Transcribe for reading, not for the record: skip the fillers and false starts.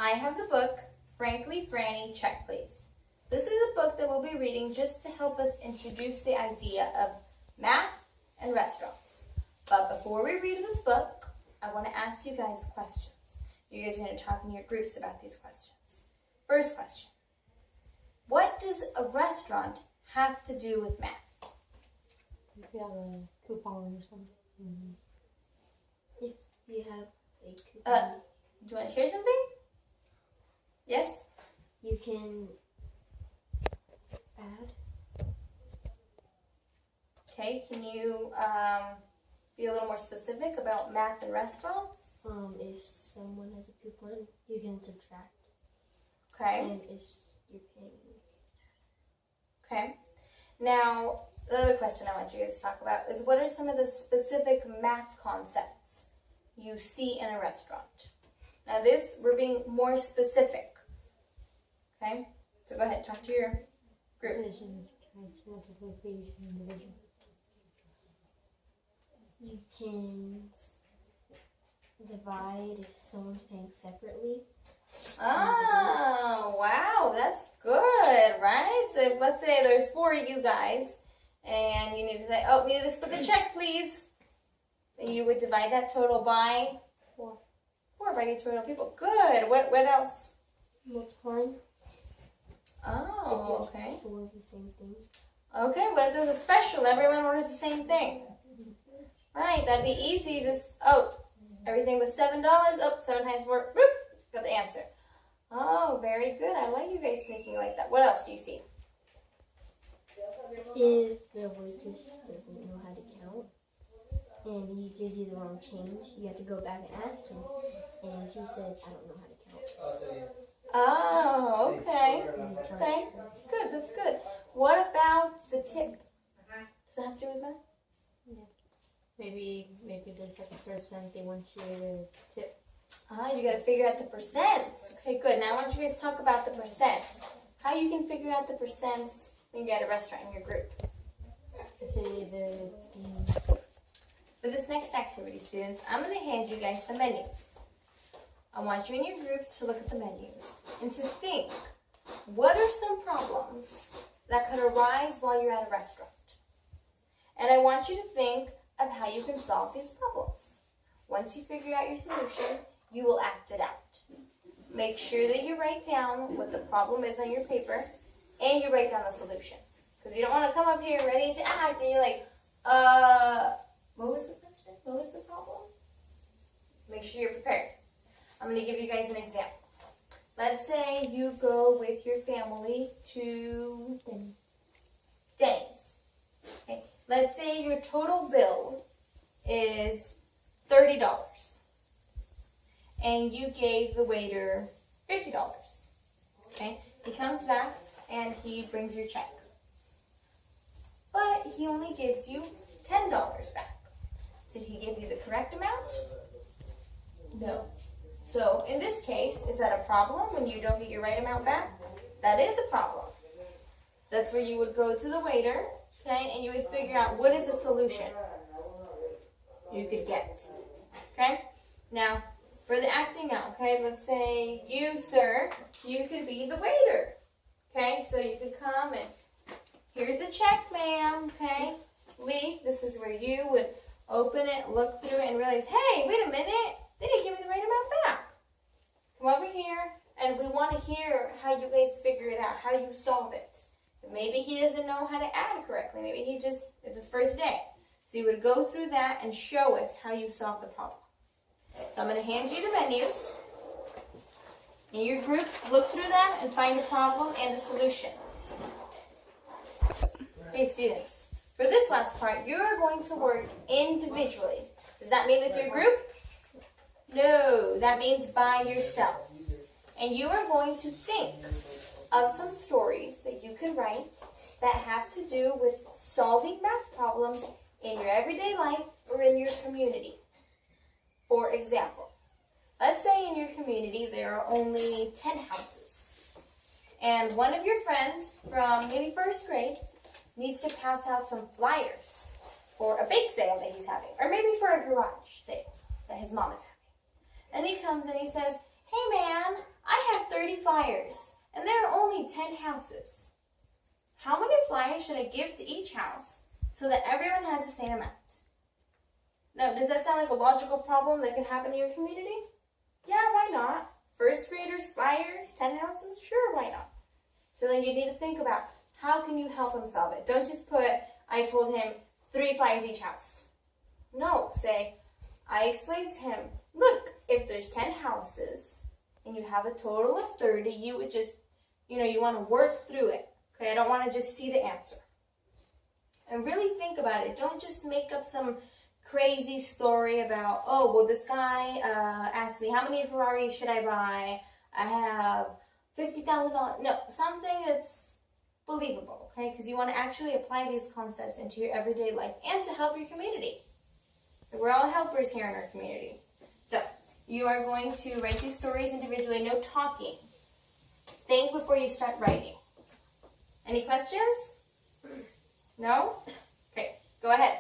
I have the book, Frankly Franny, Check Please. This is a book that we'll be reading just to help us introduce the idea of math and restaurants. But before we read this book, I want to ask you guys questions. You guys are going to talk in your groups about these questions. First question. What does a restaurant have to do with math? If you have a coupon or something. If you have a coupon. Do you want to share something? Yes? You can add. Okay, can you be a little more specific about math and restaurants? If someone has a coupon, you can subtract. Okay. And if you're paying. Okay. Now, the other question I want you guys to talk about is what are some of the specific math concepts you see in a restaurant? Now this, we're being more specific. Okay? So go ahead, talk to your group. Addition, subtraction, multiplication, division. You can divide if someone's paying separately. Oh, wow, that's good, right? So let's say there's 4 of you guys, and you need to say, oh, we need to split the check, please. Then you would divide that total by 4. 4 by your total people. Good. What else? Multiplying. Oh, okay. 4 of the same thing. Okay, what if there's a special? Everyone orders the same thing. Right, that'd be easy. Just, everything was $7. Oh, 7 times 4. Boop, got the answer. Oh, very good. I like you guys thinking like that. What else do you see? If the waitress doesn't know how to count and he gives you the wrong change, you have to go back and ask him. And if he says, I don't know how to count. Oh, okay. Okay, good. That's good. What about the tip? Does that have to do with math? Maybe there's like a percent they want you to tip. You got to figure out the percents. Okay, good. Now I want you guys to talk about the percents. How you can figure out the percents when you're at a restaurant in your group. For this next activity, students, I'm going to hand you guys the menus. I want you in your groups to look at the menus and to think, what are some problems that could arise while you're at a restaurant? And I want you to think of how you can solve these problems. Once you figure out your solution, you will act it out. Make sure that you write down what the problem is on your paper and you write down the solution. Because you don't want to come up here ready to act and you're like, what was the question? What was the problem? Make sure you're prepared. I'm going to give you guys an example. Let's say you go with your family to Denny's. Okay. Let's say your total bill is $30. And you gave the waiter $50. Okay? He comes back and he brings your check. But he only gives you $10 back. Did he give you the correct amount? No. So in this case, is that a problem when you don't get your right amount back? That is a problem. That's where you would go to the waiter, okay, and you would figure out what is the solution you could get. Okay? Now, for the acting out, okay, let's say you, sir, you could be the waiter. Okay, so you could come and here's the check, ma'am, okay? Lee, this is where you would open it, look through it, and realize, hey, wait a minute, they didn't give me the right amount back. Come over here, and we want to hear how you guys figure it out, how you solve it. Maybe he doesn't know how to add correctly. Maybe it's his first day. So you would go through that and show us how you solve the problem. So I'm going to hand you the menus. In your groups, look through them and find the problem and the solution. Okay, students, for this last part, you're going to work individually. Does that mean with your group? No, that means by yourself. And you are going to think of some stories that you can write that have to do with solving math problems in your everyday life or in your community. For example, let's say in your community there are only 10 houses. And one of your friends from maybe first grade needs to pass out some flyers for a bake sale that he's having. Or maybe for a garage sale that his mom is having. And he comes and he says, hey man, I have 30 flyers, and there are only 10 houses. How many flyers should I give to each house so that everyone has the same amount? Now, does that sound like a logical problem that could happen in your community? Yeah, why not? First graders, flyers, 10 houses? Sure, why not? So then you need to think about how can you help him solve it. Don't just put, I told him 3 flyers each house. No, say, I explained to him, look, if there's 10 houses and you have a total of 30, you would just, you want to work through it. Okay, I don't want to just see the answer. And really think about it. Don't just make up some crazy story about, oh, well, this guy asked me, how many Ferraris should I buy? I have $50,000. No, something that's believable, okay? Because you want to actually apply these concepts into your everyday life and to help your community. We're all helpers here in our community. So, you are going to write these stories individually, no talking. Think before you start writing. Any questions? No? Okay, go ahead.